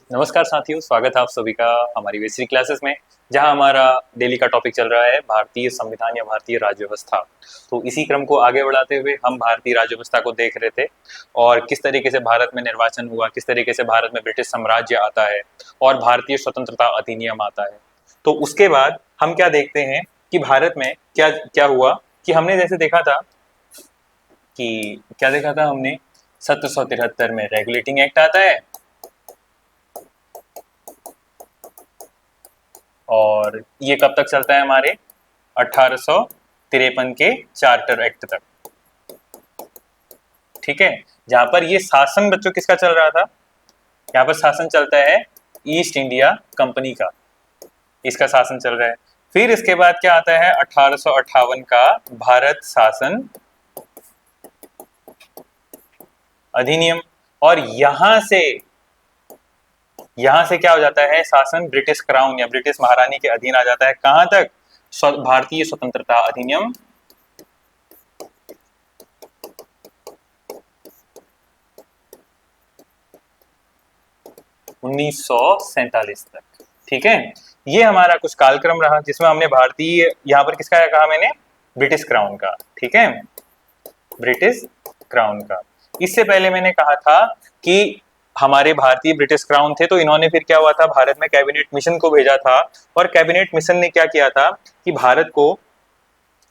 नमस्कार साथियों, स्वागत है आप सभी का हमारी वेस्टरी क्लासेस में, जहां हमारा डेली का टॉपिक चल रहा है भारतीय संविधान या भारतीय राज्य व्यवस्था। तो इसी क्रम को आगे बढ़ाते हुए हम भारतीय राज्य व्यवस्था को देख रहे थे और किस तरीके से भारत में निर्वाचन हुआ, किस तरीके से भारत में ब्रिटिश साम्राज्य आता है और भारतीय स्वतंत्रता अधिनियम आता है। तो उसके बाद हम क्या देखते हैं कि भारत में क्या क्या हुआ कि हमने जैसे देखा था कि क्या देखा था हमने 1773 में रेगुलेटिंग एक्ट आता है और ये कब तक चलता है हमारे 1853 के चार्टर एक्ट तक। ठीक है, जहां पर ये शासन बच्चों किसका चल रहा था, यहाँ पर शासन चलता है ईस्ट इंडिया कंपनी का, इसका शासन चल रहा है। फिर इसके बाद क्या आता है 1858 का भारत शासन अधिनियम, और यहां से क्या हो जाता है, शासन ब्रिटिश क्राउन या ब्रिटिश महारानी के अधीन आ जाता है। कहां तक, भारतीय स्वतंत्रता अधिनियम 1947 तक। ठीक है, ये हमारा कुछ कालक्रम रहा जिसमें हमने भारतीय, यहाँ पर किसका कहा मैंने, ब्रिटिश क्राउन का। ठीक है, ब्रिटिश क्राउन का। इससे पहले मैंने कहा था कि हमारे भारतीय ब्रिटिश क्राउन थे, तो इन्होंने फिर क्या हुआ था, भारत में कैबिनेट मिशन को भेजा था और कैबिनेट मिशन ने क्या किया था कि भारत को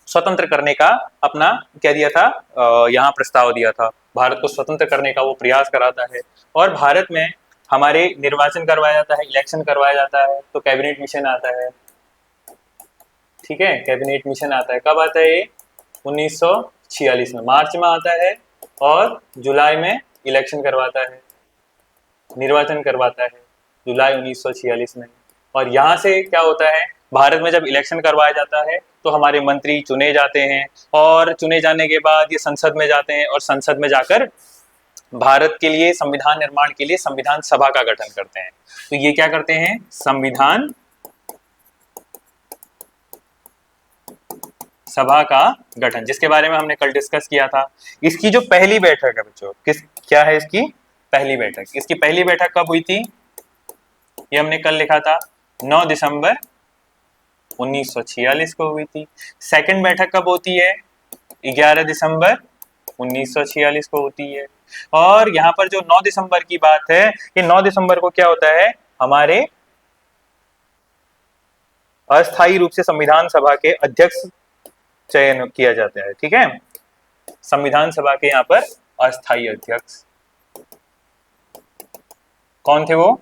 स्वतंत्र करने का अपना क्या दिया था, यहाँ प्रस्ताव दिया था, भारत को स्वतंत्र करने का वो प्रयास कराता है। और भारत में हमारे निर्वाचन करवाया जाता है, इलेक्शन करवाया जाता है, तो कैबिनेट मिशन आता है। ठीक है, कैबिनेट मिशन आता है, कब आता है ये, 1946 में, मार्च में आता है और जुलाई में इलेक्शन करवाता है, निर्वाचन करवाता है, जुलाई 1946 में। और यहाँ से क्या होता है, भारत में जब इलेक्शन करवाया जाता है तो हमारे मंत्री चुने जाते हैं और चुने जाने के बाद ये संसद में जाते हैं और संसद में जाकर भारत के लिए संविधान निर्माण के लिए संविधान सभा का गठन करते हैं। तो ये क्या करते हैं, संविधान सभा का गठन, जिसके बारे में हमने कल डिस्कस किया था। इसकी जो पहली बैठक है बच्चों, क्या है इसकी पहली बैठक, इसकी पहली बैठक कब हुई थी, ये हमने कल लिखा था 9 दिसंबर 1946 को हुई थी। सेकंड बैठक कब होती है, 11 दिसंबर 1946 को होती है। और यहाँ पर जो 9 दिसंबर की बात है, ये 9 दिसंबर को क्या होता है, हमारे अस्थायी रूप से संविधान सभा के अध्यक्ष चयन किया जाता है। ठीक है, संविधान सभा के यहाँ पर अस्थायी अध्यक्ष कौन थे, वो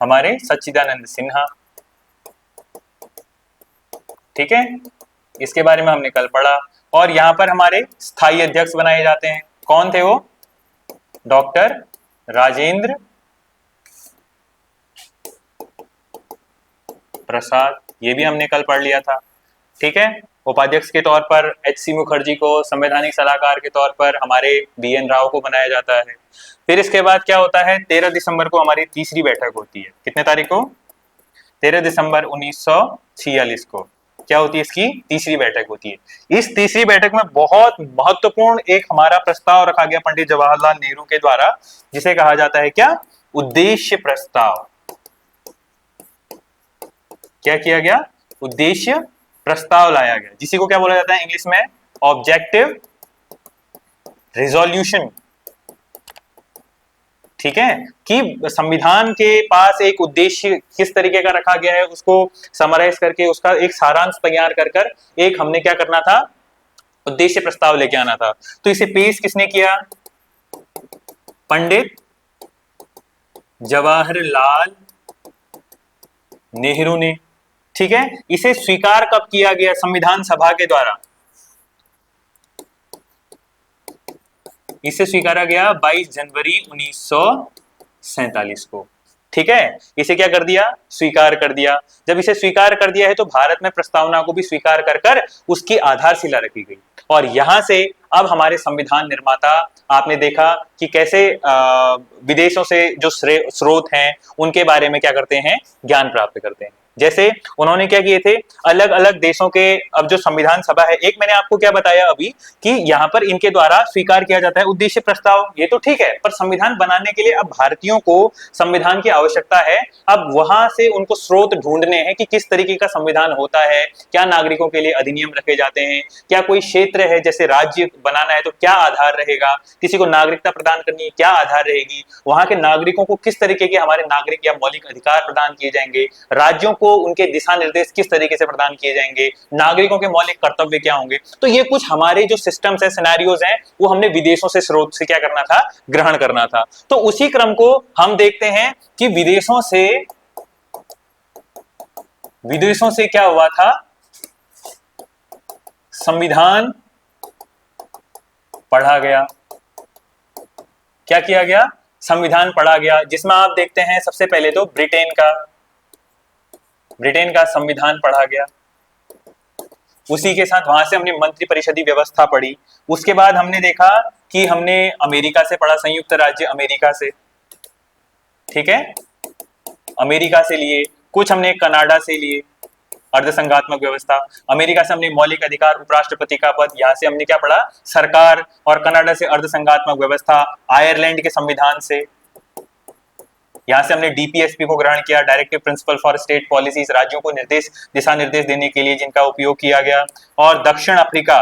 हमारे सच्चिदानंद सिन्हा। ठीक है, इसके बारे में हमने कल पढ़ा। और यहाँ पर हमारे स्थायी अध्यक्ष बनाए जाते हैं, कौन थे वो, डॉक्टर राजेंद्र प्रसाद, ये भी हमने कल पढ़ लिया था। ठीक है, उपाध्यक्ष के तौर पर एच.सी. मुखर्जी को, संवैधानिक सलाहकार के तौर पर हमारे बी.एन. राव को बनाया जाता है। फिर इसके बाद क्या होता है, 13 दिसंबर को हमारी तीसरी बैठक होती है, कितने तारीख को, 13 दिसंबर 1946 को क्या होती है, इसकी तीसरी बैठक होती है। इस तीसरी बैठक में बहुत महत्वपूर्ण एक हमारा प्रस्ताव रखा गया पंडित जवाहरलाल नेहरू के द्वारा, जिसे कहा जाता है क्या, उद्देश्य प्रस्ताव। क्या किया गया, उद्देश्य प्रस्ताव लाया गया, जिसी को क्या बोला जाता है इंग्लिश में, ऑब्जेक्टिव रिजोल्यूशन। ठीक है, कि संविधान के पास एक उद्देश्य किस तरीके का रखा गया है, उसको समराइज करके उसका एक सारांश तैयार कर एक हमने क्या करना था, उद्देश्य प्रस्ताव लेके आना था। तो इसे पेश किसने किया, पंडित जवाहरलाल नेहरू ने। ठीक है, इसे स्वीकार कब किया गया, संविधान सभा के द्वारा, इसे स्वीकारा गया 22 जनवरी 1947 को। ठीक है, इसे क्या कर दिया, स्वीकार कर दिया। जब इसे स्वीकार कर दिया है तो भारत में प्रस्तावना को भी स्वीकार कर उसकी आधारशिला रखी गई। और यहां से अब हमारे संविधान निर्माता, आपने देखा कि कैसे विदेशों से जो स्रोत हैं उनके बारे में क्या करते हैं, ज्ञान प्राप्त करते हैं। जैसे उन्होंने क्या किए थे, अलग अलग देशों के, अब जो संविधान सभा है, एक मैंने आपको क्या बताया अभी कि यहां पर इनके द्वारा स्वीकार किया जाता है उद्देश्य प्रस्ताव, ये तो ठीक है, पर संविधान बनाने के लिए अब भारतीयों को संविधान की आवश्यकता है। अब वहां से उनको स्रोत ढूंढने हैं कि किस तरीके का संविधान होता है, क्या नागरिकों के लिए अधिनियम रखे जाते हैं, क्या कोई क्षेत्र है जैसे राज्य बनाना है तो क्या आधार रहेगा, किसी को नागरिकता प्रदान करनी है क्या आधार रहेगी, वहां के नागरिकों को किस तरीके के हमारे नागरिक या मौलिक अधिकार प्रदान किए जाएंगे, राज्यों को उनके दिशा निर्देश किस तरीके से प्रदान किए जाएंगे, नागरिकों के मौलिक कर्तव्य क्या होंगे। तो ये कुछ हमारे जो सिस्टम्स है, सिनेरियोज हैं, वो हमने विदेशों से स्रोत से क्या करना था, ग्रहण करना था। तो उसी क्रम को हम देखते हैं कि विदेशों से क्या हुआ था, संविधान पढ़ा गया। क्या किया गया, संविधान पढ़ा गया, जिसमें आप देखते हैं सबसे पहले तो ब्रिटेन का संविधान पढ़ा गया। उसी के साथ वहां से हमने मंत्री परिषदीय व्यवस्था पढ़ी। उसके बाद हमने देखा कि हमने अमेरिका से पढ़ा, संयुक्त राज्य अमेरिका से, ठीक है, अमेरिका से लिए, कुछ हमने कनाडा से लिए अर्धसंघात्मक व्यवस्था, अमेरिका से हमने मौलिक अधिकार, उपराष्ट्रपति का पद, यहां से हमने क्या पढ़ा, सरकार, और कनाडा से अर्धसंघात्मक व्यवस्था, आयरलैंड के संविधान से, यहां से हमने डीपीएसपी को ग्रहण किया, directive principle for state policies, राज्यों को दिशा निर्देश देने के लिए जिनका उपयोग किया गया। और दक्षिण अफ्रीका,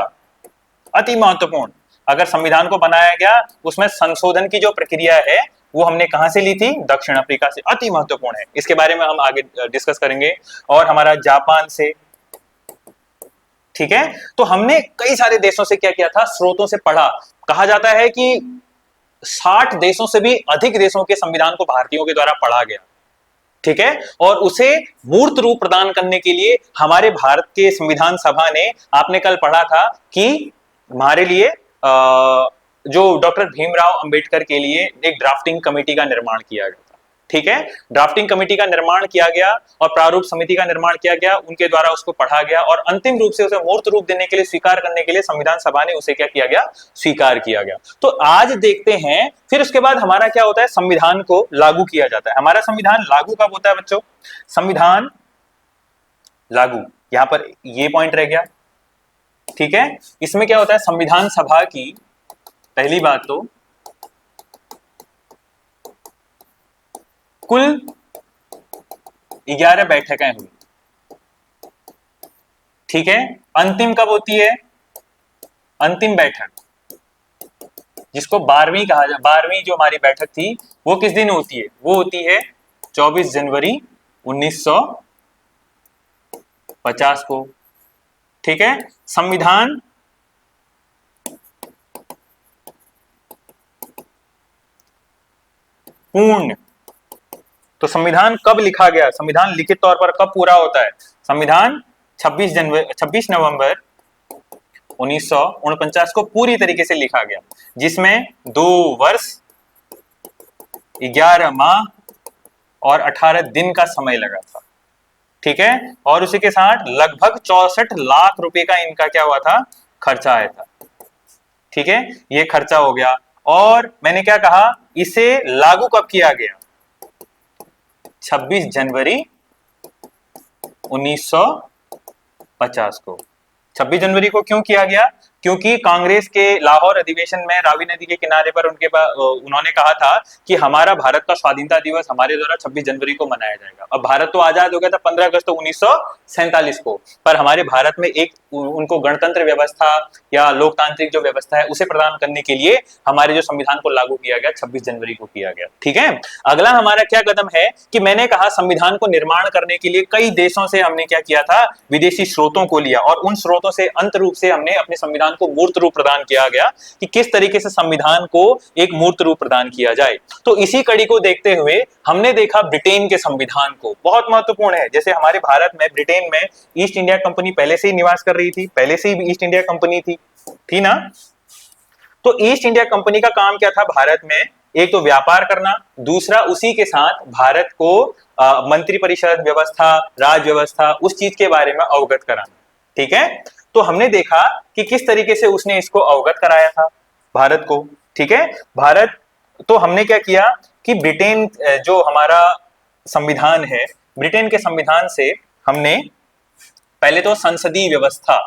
अति महत्वपूर्ण, अगर संविधान को बनाया गया उसमें संशोधन की जो प्रक्रिया है वो हमने कहां से ली थी, दक्षिण अफ्रीका से, अति महत्वपूर्ण है, इसके बारे में हम आगे डिस्कस करेंगे। और हमारा जापान से, ठीक है। तो हमने कई सारे देशों से क्या किया था, स्रोतों से पढ़ा। कहा जाता है कि 60 देशों से भी अधिक देशों के संविधान को भारतीयों के द्वारा पढ़ा गया, ठीक है। और उसे मूर्त रूप प्रदान करने के लिए हमारे भारत के संविधान सभा ने, आपने कल पढ़ा था कि हमारे लिए जो डॉक्टर भीमराव अंबेडकर के लिए एक ड्राफ्टिंग कमेटी का निर्माण किया गया था, ठीक है। ड्राफ्टिंग कमेटी का निर्माण किया गया और प्रारूप समिति का निर्माण किया गया, उनके द्वारा उसको पढ़ा गया और अंतिम रूप से उसे मूर्त रूप देने के लिए, स्वीकार करने के लिए संविधान सभा ने उसे क्या किया गया, स्वीकार किया गया। तो आज देखते हैं, फिर उसके बाद हमारा क्या होता है, संविधान को लागू किया जाता है। हमारा संविधान लागू कब होता है बच्चों, संविधान लागू, यहां पर ये पॉइंट रह गया, ठीक है। इसमें क्या होता है, संविधान सभा की पहली बात तो कुल 11 बैठकें हुई, ठीक है। अंतिम कब होती है, अंतिम बैठक जिसको 12वीं कहा जाए, 12वीं जो हमारी बैठक थी वो किस दिन होती है, वो होती है 24 जनवरी 1950 को, ठीक है। संविधान पूर्ण, तो संविधान कब लिखा गया, संविधान लिखित तौर पर कब पूरा होता है, संविधान 26 नवंबर 1949 को पूरी तरीके से लिखा गया, जिसमें 2 वर्ष 11 माह और 18 दिन का समय लगा था, ठीक है। और उसी के साथ लगभग 64 लाख रुपए का इनका क्या हुआ था, खर्चा आया था, ठीक है। ये खर्चा हो गया। और मैंने क्या कहा, इसे लागू कब किया गया, 26 जनवरी 1950 को। 26 जनवरी को क्यों किया गया, क्योंकि कांग्रेस के लाहौर अधिवेशन में रावी नदी के किनारे पर उन्होंने कहा था कि हमारा भारत का स्वाधीनता दिवस हमारे द्वारा 26 जनवरी को मनाया जाएगा। अब भारत तो आजाद हो गया था 15 अगस्त 1947 को, पर हमारे भारत में एक उनको गणतंत्र व्यवस्था या लोकतांत्रिक जो व्यवस्था है उसे प्रदान करने के लिए हमारे जो संविधान को लागू किया गया 26 जनवरी को किया गया, ठीक है। अगला हमारा क्या कदम है कि मैंने कहा संविधान को निर्माण करने के लिए कई देशों से हमने क्या किया था, विदेशी स्रोतों को लिया और उन स्रोतों से अंत रूप से हमने अपने संविधान को मूर्त रूप प्रदान किया गया कि किस तरीके से संविधान को एक मूर्त रूप प्रदान किया जाए। तो इसी कड़ी को देखते हुए हमने देखा ब्रिटेन के संविधान को, बहुत महत्वपूर्ण है। जैसे हमारे भारत में, ब्रिटेन में ईस्ट इंडिया कंपनी पहले से ही निवास कर रही थी, पहले से ही ईस्ट इंडिया कंपनी थी ना। तो ईस्ट इंडिया कंपनी का काम क्या था भारत में, एक तो व्यापार करना, दूसरा उसी के साथ भारत को मंत्री परिषद व्यवस्था, राज व्यवस्था, उस चीज के बारे में अवगत कराना, ठीक है। तो हमने देखा कि किस तरीके से उसने इसको अवगत कराया था भारत को, ठीक है। भारत, तो हमने क्या किया कि ब्रिटेन जो हमारा संविधान है ब्रिटेन के संविधान से हमने पहले तो संसदीय व्यवस्था,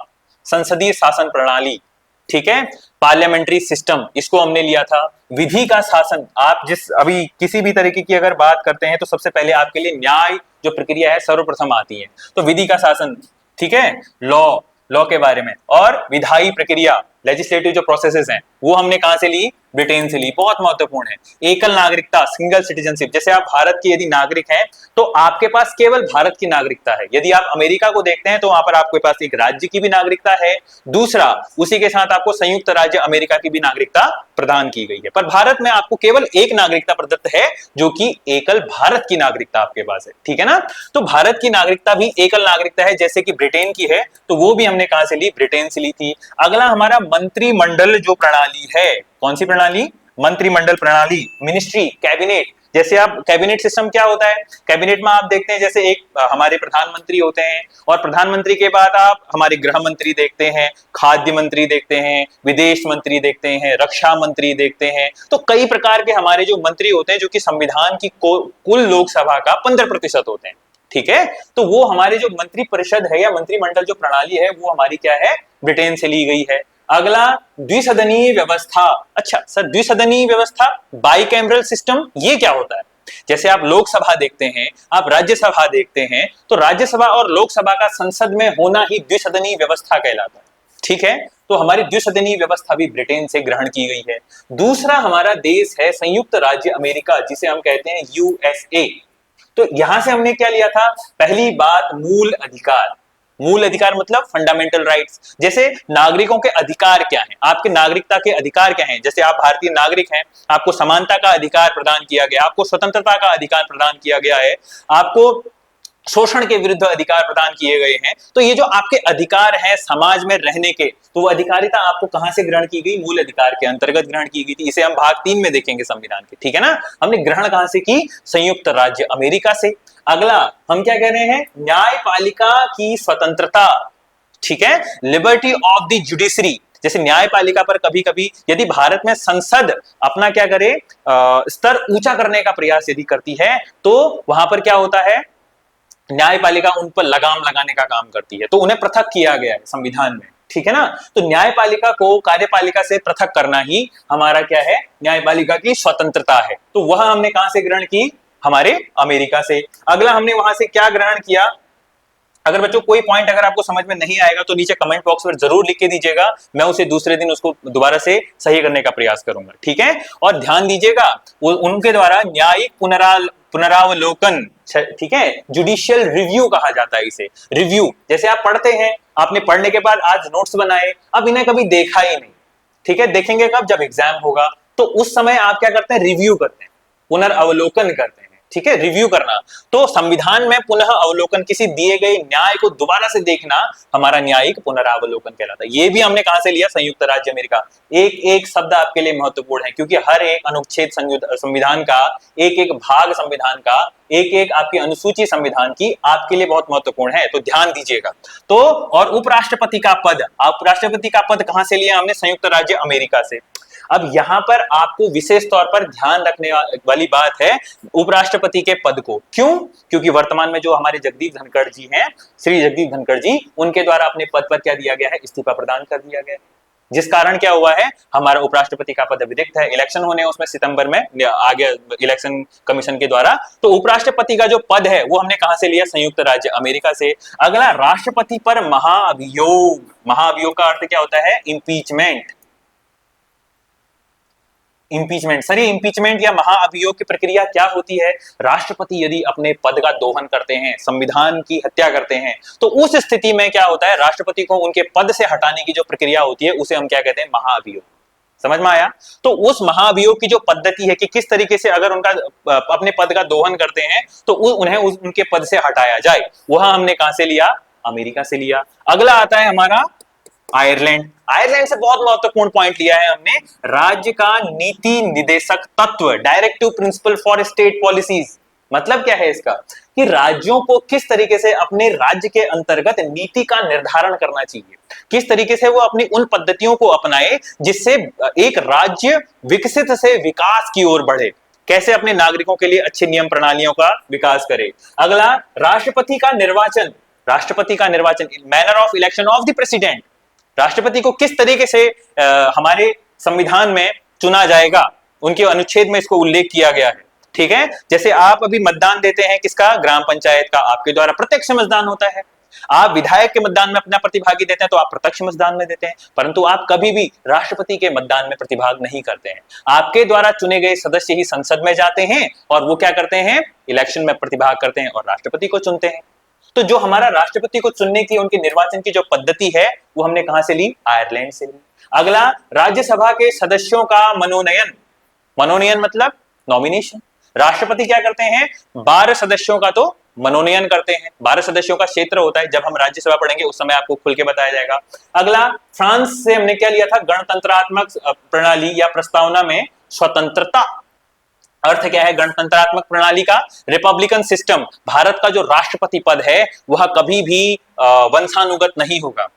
संसदीय शासन प्रणाली, ठीक है, पार्लियामेंट्री सिस्टम, इसको हमने लिया था। विधि का शासन, आप जिस अभी किसी भी तरीके की अगर बात करते हैं तो सबसे पहले आपके लिए न्याय जो प्रक्रिया है सर्वप्रथम आती है, तो विधि का शासन, ठीक है, लॉ के बारे में। और विधायी प्रक्रिया, लेजिस्लेटिव जो प्रोसेसेस हैं वो हमने कहां से ली? ब्रिटेन से ली, बहुत महत्वपूर्ण है। एकल नागरिकता, सिंगल सिटीजनशिप, जैसे आप भारत के यदि नागरिक हैं तो आपके पास केवल भारत की नागरिकता है। यदि आप अमेरिका को देखते हैं तो वहां पर आपके पास एक राज्य की भी नागरिकता है, दूसरा उसी के साथ आपको संयुक्त राज्य अमेरिका की भी नागरिकता प्रदान की गई है। पर भारत में आपको केवल एक नागरिकता प्रदत्त है जो कि एकल भारत की नागरिकता आपके पास है, ठीक है ना। तो भारत की नागरिकता भी एकल नागरिकता है जैसे कि ब्रिटेन की है, तो वो भी हमने कहां से ली? ब्रिटेन से ली थी। अगला हमारा मंत्रिमंडल जो प्रणाली है, कौन सी प्रणाली? मंत्रिमंडल प्रणाली, मिनिस्ट्री, कैबिनेट। जैसे आप कैबिनेट सिस्टम क्या होता है? कैबिनेट में आप देखते हैं जैसे एक हमारे प्रधानमंत्री होते हैं, और प्रधानमंत्री के बाद आप हमारे गृह मंत्री देखते हैं, खाद्य मंत्री देखते हैं, विदेश मंत्री देखते हैं, रक्षा मंत्री देखते हैं। तो कई प्रकार के हमारे जो मंत्री होते हैं जो कि संविधान की कुल लोकसभा का 15% होते हैं, ठीक है। तो वो हमारे जो मंत्री परिषद है या मंत्रिमंडल जो प्रणाली है वो हमारी क्या है? ब्रिटेन से ली गई है। अगला द्विसदनीय व्यवस्था। अच्छा सर, द्विसदनीय व्यवस्था, बाइकैमरल सिस्टम, ये क्या होता है? जैसे आप लोकसभा देखते हैं, आप राज्यसभा देखते हैं, तो राज्यसभा और लोकसभा का संसद में होना ही द्विसदनीय व्यवस्था कहलाता है, ठीक है। तो हमारी द्विसदनीय व्यवस्था भी ब्रिटेन से ग्रहण की गई है। दूसरा हमारा देश है संयुक्त राज्य अमेरिका, जिसे हम कहते हैं यूएसए। तो यहां से हमने क्या लिया था? पहली बात, मूल अधिकार। मूल अधिकार मतलब फंडामेंटल राइट्स। जैसे नागरिकों के अधिकार क्या हैं, आपके नागरिकता के अधिकार क्या हैं? जैसे आप भारतीय नागरिक हैं, आपको समानता का अधिकार प्रदान किया गया, आपको स्वतंत्रता का अधिकार प्रदान किया गया है, आपको शोषण के विरुद्ध अधिकार प्रदान किए गए हैं। तो ये जो आपके अधिकार हैं समाज में रहने के, तो वो अधिकारिता आपको कहां से ग्रहण की गई? मूल अधिकार के अंतर्गत ग्रहण की गई थी। इसे हम भाग 3 में देखेंगे संविधान के, ठीक है ना। हमने ग्रहण कहां से की? संयुक्त राज्य अमेरिका से। अगला हम क्या कह रहे हैं? न्यायपालिका की स्वतंत्रता, ठीक है, लिबर्टी ऑफ द जुडिशरी। जैसे न्यायपालिका पर कभी कभी यदि भारत में संसद अपना क्या करे, स्तर ऊंचा करने का प्रयास यदि करती है, तो वहां पर क्या होता है? न्यायपालिका उन पर लगाम लगाने का काम करती है, तो उन्हें पृथक किया गया है संविधान में, ठीक है ना। तो न्यायपालिका को कार्यपालिका से पृथक करना ही हमारा क्या है? न्यायपालिका की स्वतंत्रता है। तो वह हमने कहां से ग्रहण की? हमारे अमेरिका से। अगला हमने वहां से क्या ग्रहण किया? अगर बच्चों कोई पॉइंट अगर आपको समझ में नहीं आएगा तो नीचे कमेंट बॉक्स में जरूर लिख के दीजिएगा, मैं उसे दूसरे दिन उसको दोबारा से सही करने का प्रयास करूंगा, ठीक है। और ध्यान दीजिएगा उनके द्वारा न्यायिक पुनरावलोकन, ठीक है, जुडिशियल रिव्यू कहा जाता है इसे। रिव्यू जैसे आप पढ़ते हैं, आपने पढ़ने के बाद आज नोट्स बनाए, अब इन्हें कभी देखा ही नहीं, ठीक है, देखेंगे कब? जब एग्जाम होगा। तो उस समय आप क्या करते हैं? रिव्यू करते हैं, पुनर्अवलोकन करते हैं, ठीक है, रिव्यू करना। तो संविधान में पुनः अवलोकन, किसी दिए गए न्याय को दोबारा से देखना, हमारा न्यायिक पुनरावलोकन कहलाता है। ये भी हमने कहां से लिया? संयुक्त राज्य अमेरिका। एक एक शब्द आपके लिए महत्वपूर्ण है क्योंकि हर एक अनुच्छेद संविधान का, एक एक भाग संविधान का, एक एक आपकी अनुसूची संविधान की आपके लिए बहुत महत्वपूर्ण है, तो ध्यान दीजिएगा। तो और उपराष्ट्रपति का पद, उपराष्ट्रपति का पद कहां से लिया हमने? संयुक्त राज्य अमेरिका से। अब यहां पर आपको विशेष तौर पर ध्यान रखने वाली बात है उपराष्ट्रपति के पद को। क्यों? क्योंकि वर्तमान में जो हमारे जगदीप धनखड़ जी हैं, श्री जगदीप धनखड़ जी, उनके द्वारा अपने पद पर क्या दिया गया है? इस्तीफा प्रदान कर दिया गया, जिस कारण क्या हुआ है? हमारा उपराष्ट्रपति का पद अभिरिक्त है। इलेक्शन होने उसमें सितंबर में आ गया इलेक्शन कमीशन के द्वारा। तो उपराष्ट्रपति का जो पद है वो हमने कहां से लिया? संयुक्त राज्य अमेरिका से। अगला, राष्ट्रपति पर महाअभियोग। महाअभियोग का अर्थ क्या होता है? इम्पीचमेंट। इम्पीचमेंट, सर ये इम्पीचमेंट या महाअभियोग की प्रक्रिया क्या होती है? राष्ट्रपति यदि अपने पद का दोहन करते हैं, संविधान की हत्या करते हैं, तो उस स्थिति में क्या होता है? राष्ट्रपति को उनके पद से हटाने की जो प्रक्रिया होती है उसे हम क्या कहते हैं? महाअभियोग। समझ में आया? तो उस महाअभियोग की जो पद्धति है कि किस तरीके से अगर उनका अपने पद का दोहन करते हैं तो उन्हें उनके पद से हटाया जाए, वह हमने कहां से लिया? अमेरिका से लिया। अगला आता है हमारा आयरलैंड। आयरलैंड से बहुत महत्वपूर्ण पॉइंट लिया है हमने, राज्य का नीति निदेशक तत्व, directive principle for state policies. मतलब क्या है इसका? कि राज्यों को किस तरीके से अपने राज्य के अंतर्गत नीति का निर्धारण करना चाहिए, किस तरीके से वो अपनी उन पद्धतियों को अपनाए जिससे एक राज्य विकसित से विकास की ओर बढ़े। कैसे अपने नागरिकों के लिए अच्छे नियम प्रणालियों का विकास करे। अगला, राष्ट्रपति का निर्वाचन, राष्ट्रपति का निर्वाचन, manner of election of the president, राष्ट्रपति को किस तरीके से हमारे संविधान में चुना जाएगा, उनके अनुच्छेद में इसको उल्लेख किया गया है। ठीक है, जैसे आप अभी मतदान देते हैं किसका, ग्राम पंचायत का, आपके द्वारा प्रत्यक्ष मतदान होता है। आप विधायक के मतदान में अपना प्रतिभागी देते हैं तो आप प्रत्यक्ष मतदान में देते हैं, परंतु आप कभी भी राष्ट्रपति के मतदान में प्रतिभाग नहीं करते हैं। आपके द्वारा चुने गए सदस्य ही संसद में जाते हैं और वो क्या करते हैं, इलेक्शन में प्रतिभाग करते हैं और राष्ट्रपति को चुनते हैं। तो जो हमारा राष्ट्रपति को चुनने की, उनके निर्वाचन की जो पद्धति है, वो हमने कहां से ली, आयरलैंड से ली। अगला, राज्यसभा के सदस्यों का मनोनयन, मनोनयन मतलब नॉमिनेशन। राष्ट्रपति क्या करते हैं, 12 सदस्यों का तो मनोनयन करते हैं, 12 सदस्यों का क्षेत्र होता है। जब हम राज्यसभा पढ़ेंगे उस समय आपको खुल के बताया जाएगा। अगला, फ्रांस से हमने क्या लिया था, गणतंत्रात्मक प्रणाली या प्रस्तावना में स्वतंत्रता। अर्थ क्या है गणतंत्रात्मक प्रणाली का, रिपब्लिकन सिस्टम। भारत का जो राष्ट्रपति पद है वह कभी भी वंशानुगत नहीं होगा,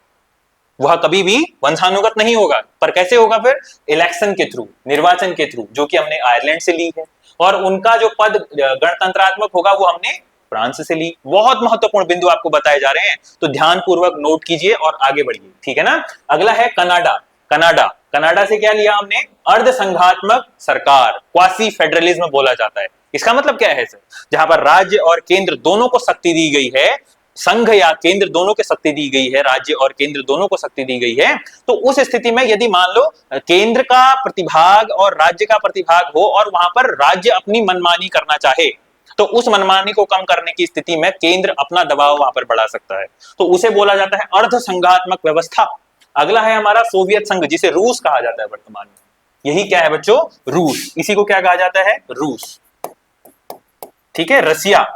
वह कभी भी वंशानुगत नहीं होगा, पर कैसे होगा फिर, इलेक्शन के थ्रू, निर्वाचन के थ्रू, जो कि हमने आयरलैंड से ली है। और उनका जो पद गणतंत्रात्मक होगा वो हमने फ्रांस से ली। बहुत महत्वपूर्ण बिंदु आपको बताए जा रहे हैं, तो ध्यानपूर्वक नोट कीजिए और आगे बढ़िए, ठीक है ना। अगला है कनाडा। कनाडा, कनाडा से क्या लिया हमने, अर्ध संघात्मक सरकार, क्वासी फेडरलिज्म बोला जाता है। इसका मतलब क्या है सर, जहां पर राज्य और केंद्र दोनों को शक्ति दी गई है, संघ या केंद्र दोनों को शक्ति दी गई है, राज्य और केंद्र दोनों को शक्ति दी गई है। तो उस स्थिति में यदि मान लो केंद्र का प्रतिभाग और राज्य का प्रतिभाग हो और वहां पर राज्य अपनी मनमानी करना चाहे, तो उस मनमानी को कम करने की स्थिति में केंद्र अपना दबाव वहां पर बढ़ा सकता है, तो उसे बोला जाता है अर्ध संघात्मक व्यवस्था। अगला है हमारा सोवियत संघ, जिसे रूस कहा जाता है वर्तमान में। यही क्या है बच्चों, रूस, इसी को क्या कहा जाता है, रूस। ठीक है, रसिया।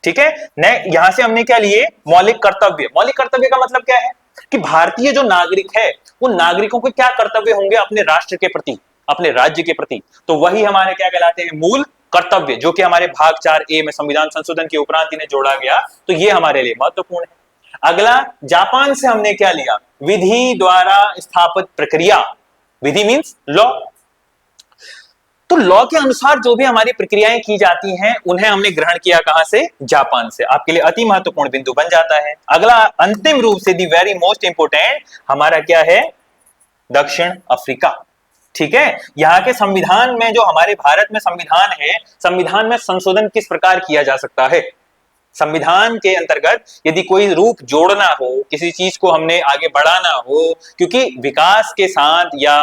ठीक है, यहां से हमने क्या लिए, मौलिक कर्तव्य। मौलिक कर्तव्य का मतलब क्या है कि भारतीय जो नागरिक है वो नागरिकों के क्या कर्तव्य होंगे अपने राष्ट्र के प्रति, अपने राज्य के प्रति, तो वही हमारे क्या कहलाते हैं, मूल कर्तव्य, जो कि हमारे भाग 4A में संविधान संशोधन के उपरांत इन्हें जोड़ा गया, तो ये हमारे लिए महत्वपूर्ण है। अगला, जापान से हमने क्या लिया, विधि द्वारा स्थापित प्रक्रिया। विधि मींस लॉ। तो लॉ के अनुसार जो भी हमारी प्रक्रियाएं की जाती हैं उन्हें हमने ग्रहण किया कहां से, जापान से। आपके लिए अति महत्वपूर्ण बिंदु बन जाता है। अगला, अंतिम रूप से दी वेरी मोस्ट इंपोर्टेंट, हमारा क्या है, दक्षिण अफ्रीका। ठीक है, यहाँ के संविधान में, जो हमारे भारत में संविधान है, संविधान में संशोधन किस प्रकार किया जा सकता है। संविधान के अंतर्गत यदि कोई रूप जोड़ना हो, किसी चीज को हमने आगे बढ़ाना हो, क्योंकि विकास के साथ या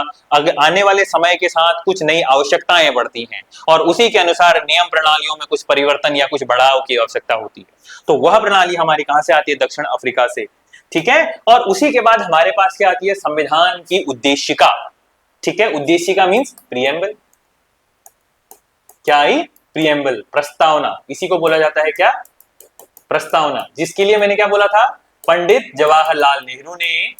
आने वाले समय के साथ कुछ नई आवश्यकताएं बढ़ती हैं और उसी के अनुसार नियम प्रणालियों में कुछ परिवर्तन या कुछ बढ़ाव की आवश्यकता होती है, तो वह प्रणाली हमारी कहां से आती है, दक्षिण अफ्रीका से। ठीक है, और उसी के बाद हमारे पास क्या आती है, संविधान की उद्देशिका। ठीक है, उद्देशिका मीन्स प्रियम्बल। क्या आई, प्रियम्बल, प्रस्तावना, इसी को बोला जाता है क्या, प्रस्तावना, जिसके लिए मैंने क्या बोला था, पंडित जवाहरलाल नेहरू ने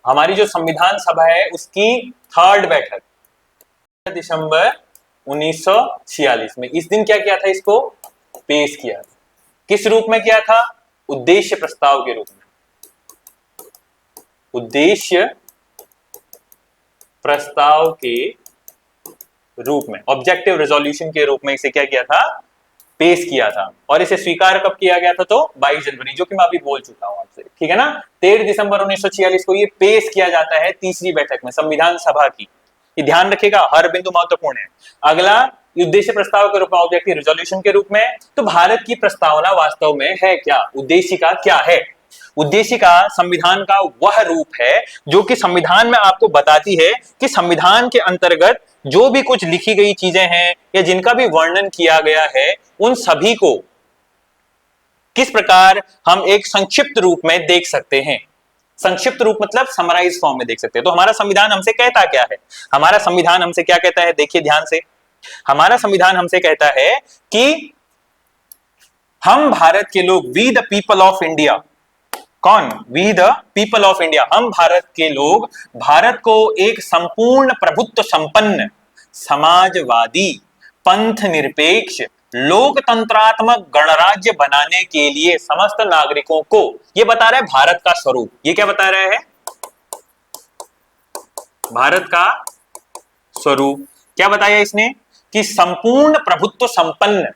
हमारी जो संविधान सभा है उसकी 3rd बैठक दिसंबर 1946 में, इस दिन क्या किया था, इसको पेश किया। किस रूप में किया था, उद्देश्य प्रस्ताव के रूप में, उद्देश्य प्रस्ताव के रूप में, ऑब्जेक्टिव रेजोल्यूशन के रूप में इसे क्या किया था, पेश किया था। और इसे स्वीकार कब किया गया था, तो 22 जनवरी, जो कि मैं अभी बोल चुका हूं आपसे। ठीक है ना, 13 दिसंबर 1946 को ये पेश किया जाता है 3री बैठक में संविधान सभा की। ये ध्यान रखिएगा, हर बिंदु महत्वपूर्ण है। अगला, उद्देश्य प्रस्ताव के रूप में, ऑब्जेक्टिव रेजोल्यूशन के रूप में। तो भारत की प्रस्तावना वास्तव में है क्या, उद्देशिका क्या है। उद्देशिका संविधान का वह रूप है जो कि संविधान में आपको बताती है कि संविधान के अंतर्गत जो भी कुछ लिखी गई चीजें हैं या जिनका भी वर्णन किया गया है, उन सभी को किस प्रकार हम एक संक्षिप्त रूप में देख सकते हैं। संक्षिप्त रूप मतलब समराइज फॉर्म में देख सकते हैं। तो हमारा संविधान हमसे कहता क्या है, हमारा संविधान हमसे क्या कहता है, देखिए ध्यान से। हमारा संविधान हमसे कहता है कि हम भारत के लोग, we the people of India, कौन, we the people of India, हम भारत के लोग भारत को एक संपूर्ण प्रभुत्व संपन्न, समाजवादी, पंथ निरपेक्ष, लोकतंत्रात्मक गणराज्य बनाने के लिए समस्त नागरिकों को, ये बता रहा है भारत का स्वरूप। ये क्या बता रहा है, भारत का स्वरूप। क्या बताया इसने कि संपूर्ण प्रभुत्व संपन्न,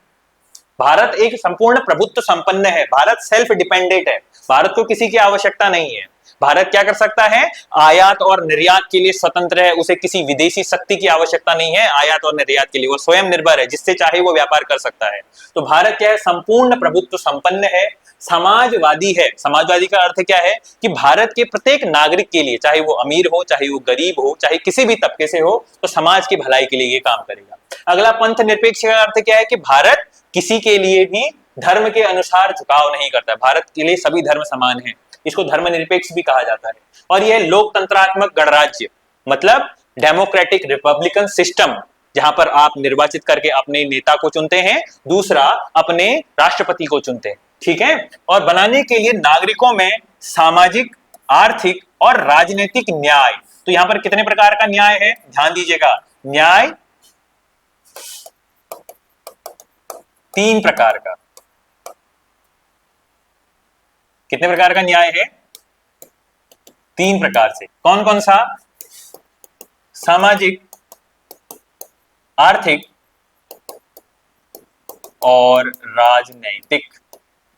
भारत एक संपूर्ण प्रभुत्व संपन्न है, भारत सेल्फ डिपेंडेंट है, भारत को किसी की आवश्यकता नहीं है। भारत क्या कर सकता है, आयात और निर्यात के लिए स्वतंत्र है, उसे किसी विदेशी शक्ति की आवश्यकता नहीं है आयात और निर्यात के लिए, वो स्वयं निर्भर है, जिससे चाहे वो व्यापार कर सकता है। तो भारत क्या है, संपूर्ण प्रभुत्व संपन्न है, समाजवादी है। समाजवादी का अर्थ क्या है कि भारत के प्रत्येक नागरिक के लिए, चाहे वो अमीर हो, चाहे वो गरीब हो, चाहे किसी भी तबके से हो, तो समाज की भलाई के लिए ये काम करेगा। अगला पंथ निरपेक्ष का अर्थ क्या है कि भारत किसी के लिए भी धर्म के अनुसार झुकाव नहीं करता, भारत के लिए सभी धर्म समान हैं, इसको धर्मनिरपेक्ष भी कहा जाता है। और यह लोकतंत्रात्मक गणराज्य, मतलब डेमोक्रेटिक रिपब्लिकन सिस्टम, जहां पर आप निर्वाचित करके अपने नेता को चुनते हैं, दूसरा अपने राष्ट्रपति को चुनते हैं, ठीक है। और बनाने के लिए नागरिकों में सामाजिक, आर्थिक और राजनीतिक न्याय। तो यहां पर कितने प्रकार का न्याय है, ध्यान दीजिएगा, न्याय 3 प्रकार का। कितने प्रकार का न्याय है, 3 प्रकार से। कौन कौन सा, सामाजिक, आर्थिक और राजनैतिक।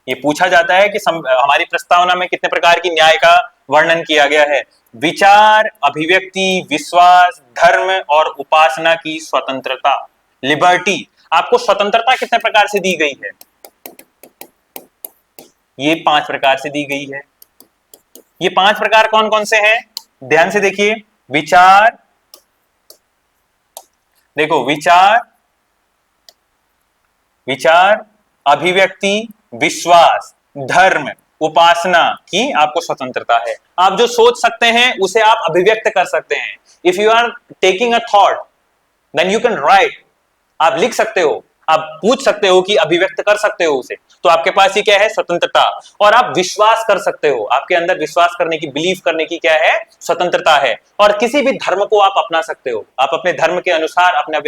ये पूछा जाता है कि हमारी प्रस्तावना में कितने प्रकार की न्याय का वर्णन किया गया है। विचार, अभिव्यक्ति, विश्वास, धर्म और उपासना की स्वतंत्रता, लिबर्टी। आपको स्वतंत्रता कितने प्रकार से दी गई है, ये 5 प्रकार से दी गई है। ये 5 प्रकार कौन कौन से हैं, ध्यान से देखिए। विचार, देखो विचार, अभिव्यक्ति, विश्वास, धर्म, उपासना की आपको स्वतंत्रता है। आप जो सोच सकते हैं उसे आप अभिव्यक्त कर सकते हैं। If you are taking a thought then you can write, आप लिख सकते हो, आप पूछ सकते हो कि अभिव्यक्त कर सकते हो उसे, तो आपके पास ये क्या है, स्वतंत्रता। और आप विश्वास कर सकते हो, आपके अंदर विश्वास करने की, बिलीव करने की क्या है, स्वतंत्रता है। और किसी भी धर्म को आप अपना सकते हो, आप अपने धर्म के अनुसार अपना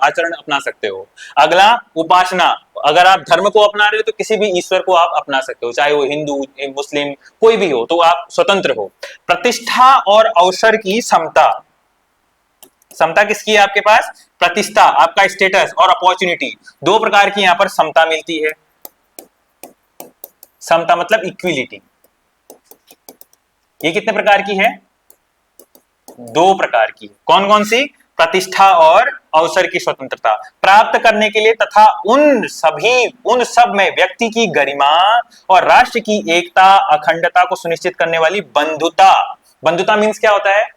आचरण अपना सकते हो। अगला उपासना, अगर आप धर्म को अपना रहे हो तो किसी भी ईश्वर को आप अपना सकते हो, चाहे वो हिंदू, मुस्लिम, कोई भी हो, तो आप स्वतंत्र हो। प्रतिष्ठा और अवसर की समता, समता किसकी है आपके पास, प्रतिष्ठा, आपका स्टेटस और अपॉर्चुनिटी, 2 प्रकार की यहां पर समता मिलती है। समता मतलब इक्विलिटी। ये कितने प्रकार की है, 2 प्रकार की। कौन कौन सी, प्रतिष्ठा और अवसर की स्वतंत्रता प्राप्त करने के लिए, तथा उन सब में व्यक्ति की गरिमा और राष्ट्र की एकता, अखंडता को सुनिश्चित करने वाली बंधुता। बंधुता मीन्स क्या होता है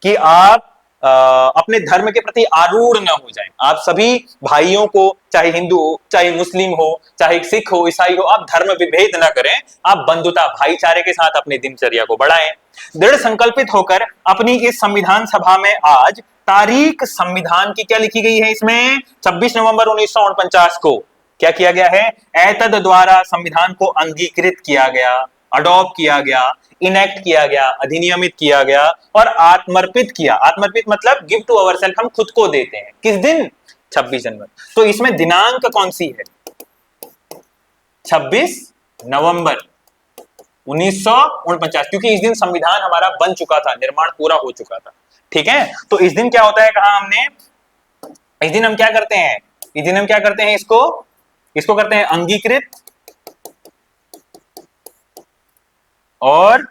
कि आप अपने धर्म के प्रति आरूढ़ न हो जाएं, आप सभी भाइयों को, चाहे हिंदू हो, चाहे मुस्लिम हो, चाहे सिख हो, ईसाई हो, आप धर्म विभेद न करें, आप बंधुता, भाईचारे के साथ अपनी दिनचर्या को बढ़ाएं। दृढ़ संकल्पित होकर अपनी इस संविधान सभा में आज तारीख संविधान की क्या लिखी गई है, इसमें 26 नवंबर 1949 को क्या किया गया है, एतद द्वारा संविधान को अंगीकृत किया गया, अडॉप्ट किया गया, इनेक्ट किया गया, अधिनियमित किया गया और आत्मर्पित किया। आत्मर्पित मतलब गिव टू अवर सेल्फ, हम खुद को देते हैं। किस दिन, 26 जनवरी। तो इसमें दिनांक कौन सी है, 26 नवंबर 1949, क्योंकि इस दिन संविधान हमारा बन चुका था, निर्माण पूरा हो चुका था, ठीक है। तो इस दिन क्या होता है, कहा हमने, इस दिन हम क्या करते हैं, इस दिन हम क्या करते हैं, इसको करते हैं अंगीकृत और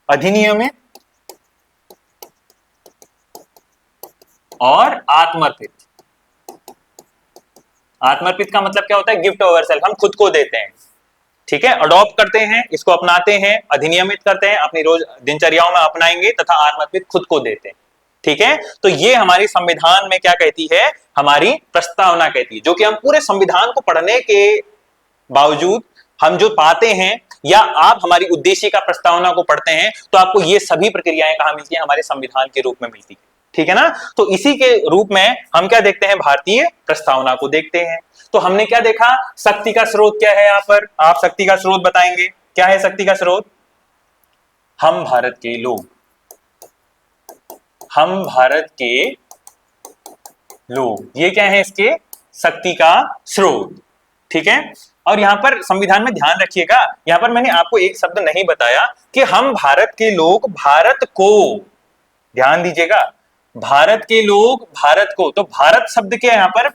अधिनियमित और आत्मर्पित। आत्मर्पित का मतलब क्या होता है, गिफ्ट ओवर सेल्फ, हम खुद को देते हैं, ठीक है। अडॉप्ट करते हैं, इसको अपनाते हैं, अधिनियमित करते हैं, अपनी रोज दिनचर्याओं में अपनाएंगे, तथा आत्मर्पित खुद को देते हैं, ठीक है। तो ये हमारी संविधान में क्या कहती है, हमारी प्रस्तावना कहती है, जो कि हम पूरे संविधान को पढ़ने के बावजूद हम जो पाते हैं, या आप हमारी उद्देश्य का प्रस्तावना को पढ़ते हैं तो आपको ये सभी प्रक्रियाएं कहां मिलती हैं, हमारे संविधान के रूप में मिलती है, ठीक है ना। तो इसी के रूप में हम क्या देखते हैं, भारतीय प्रस्तावना को देखते हैं। तो हमने क्या देखा, शक्ति का स्रोत क्या है, यहां पर आप शक्ति का स्रोत बताएंगे, क्या है शक्ति का स्रोत, हम भारत के लोग, हम भारत के लोग, ये क्या है इसके शक्ति का स्रोत, ठीक है। और यहाँ पर संविधान में ध्यान रखिएगा, यहाँ पर मैंने आपको एक शब्द नहीं बताया कि हम भारत के लोग भारत को, ध्यान दीजिएगा, भारत के लोग भारत को, तो भारत शब्द क्या है यहाँ पर,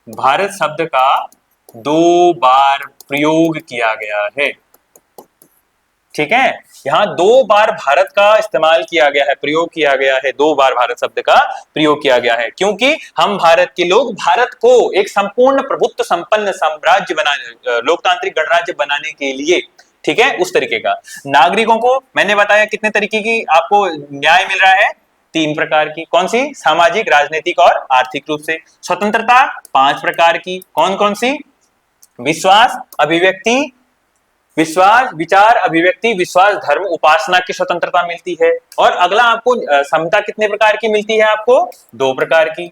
भारत शब्द का 2 बार प्रयोग किया गया है, ठीक है। यहां 2 बार भारत का इस्तेमाल किया गया है, प्रयोग किया गया है, 2 बार भारत शब्द का प्रयोग किया गया है, क्योंकि हम भारत के लोग भारत को एक संपूर्ण प्रभुत्व संपन्न साम्राज्य बनाने, लोकतांत्रिक गणराज्य बनाने के लिए, ठीक है, उस तरीके का। नागरिकों को मैंने बताया कितने तरीके की आपको न्याय मिल रहा है, 3 प्रकार की, कौन सी, सामाजिक, राजनीतिक और आर्थिक रूप से। स्वतंत्रता 5 प्रकार की, कौन कौन सी, विश्वास, अभिव्यक्ति, विश्वास, विचार, अभिव्यक्ति, विश्वास, धर्म, उपासना की स्वतंत्रता मिलती है। और अगला आपको समता कितने प्रकार की मिलती है, आपको 2 प्रकार की,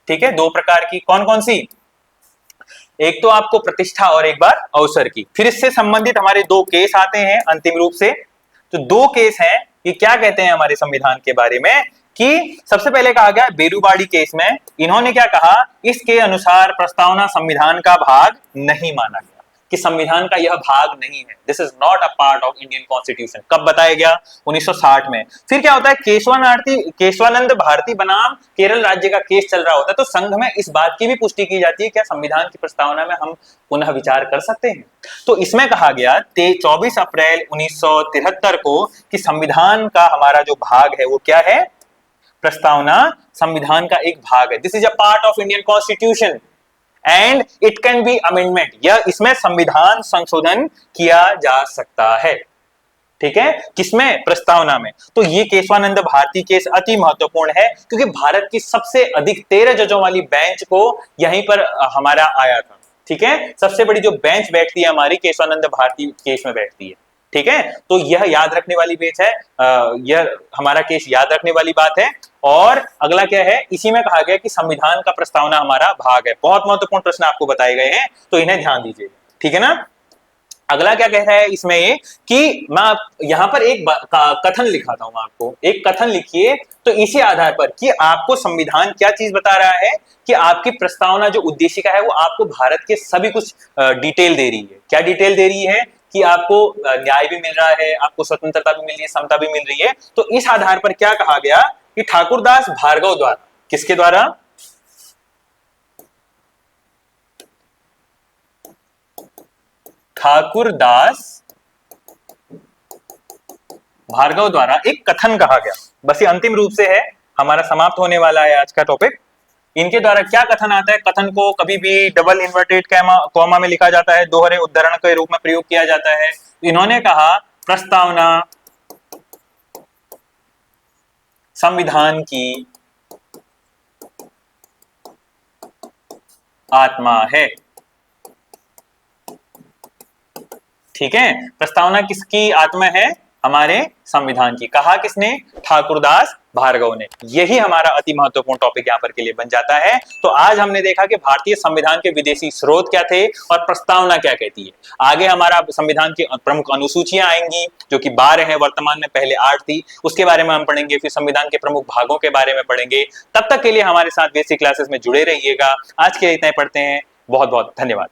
ठीक है, 2 प्रकार की, कौन कौन सी, एक तो आपको प्रतिष्ठा और एक बार अवसर की। फिर इससे संबंधित हमारे 2 केस आते हैं अंतिम रूप से, तो 2 केस हैं, ये क्या कहते हैं हमारे संविधान के बारे में, कि सबसे पहले कहा गया बेरूबाड़ी केस में, इन्होंने क्या कहा, इसके अनुसार प्रस्तावना संविधान का भाग नहीं माना गया, कि संविधान का यह भाग नहीं है, this is not a part of Indian constitution. कब बताया गया, 1960 में। फिर क्या होता है, केशवानंद भारती बनाम केरल राज्य का केस चल रहा होता है, तो संघ में इस बात की भी पुष्टि की जाती है, क्या संविधान की प्रस्तावना में हम पुनः विचार कर सकते हैं। तो इसमें कहा गया 24 अप्रैल 1973 को कि संविधान का हमारा जो भाग है वो क्या है, प्रस्तावना संविधान का एक भाग है, this is a part of Indian constitution and it can be amendment, या इसमें संविधान संशोधन किया जा सकता है, ठीक है, किसमें, प्रस्तावना में। तो ये केशवानंद भारती केस अति महत्वपूर्ण है, क्योंकि भारत की सबसे अधिक 13 जजों वाली बेंच को यहीं पर हमारा आया था, ठीक है, सबसे बड़ी जो बेंच बैठती है हमारी केशवानंद भारती केस में बैठती है, ठीक है। तो यह याद रखने वाली बेंच है, यह हमारा केस याद रखने वाली बात है। और अगला क्या है, इसी में कहा गया कि संविधान का प्रस्तावना हमारा भाग है। बहुत महत्वपूर्ण प्रश्न आपको बताए गए हैं, तो इन्हें ध्यान दीजिए, ठीक है ना। अगला क्या कह रहा है इसमें ये, कि मैं यहां पर एक कथन लिखाता हूं आपको, एक कथन लिखिए, तो इसी आधार पर कि आपको संविधान क्या चीज बता रहा है, कि आपकी प्रस्तावना जो उद्देशिका है वो आपको भारत के सभी कुछ डिटेल दे रही है। क्या डिटेल दे रही है, कि आपको न्याय भी मिल रहा है, आपको स्वतंत्रता भी मिल रही है, समता भी मिल रही है। तो इस आधार पर क्या कहा गया कि ठाकुरदास भार्गव द्वारा, किसके द्वारा, ठाकुरदास भार्गव द्वारा एक कथन कहा गया, बस ये अंतिम रूप से है, हमारा समाप्त होने वाला है आज का टॉपिक। इनके द्वारा क्या कथन आता है, कथन को कभी भी डबल इन्वर्टेड कॉमा में लिखा जाता है, दोहरे उद्धरण के रूप में प्रयोग किया जाता है। इन्होंने कहा प्रस्तावना संविधान की आत्मा है, ठीक है, प्रस्तावना किसकी आत्मा है, हमारे संविधान की। कहा किसने, ठाकुरदास भार्गव ने। यही हमारा अति महत्वपूर्ण टॉपिक यहाँ पर के लिए बन जाता है। तो आज हमने देखा कि भारतीय संविधान के विदेशी स्रोत क्या थे और प्रस्तावना क्या कहती है। आगे हमारा संविधान की प्रमुख अनुसूचियां आएंगी जो कि 12 है, वर्तमान में पहले 8 थी, उसके बारे में हम पढ़ेंगे। फिर संविधान के प्रमुख भागों के बारे में पढ़ेंगे। तब तक के लिए हमारे साथ बेसिक क्लासेस में जुड़े रहिएगा। आज के लिए इतना ही पढ़ते हैं। बहुत बहुत धन्यवाद।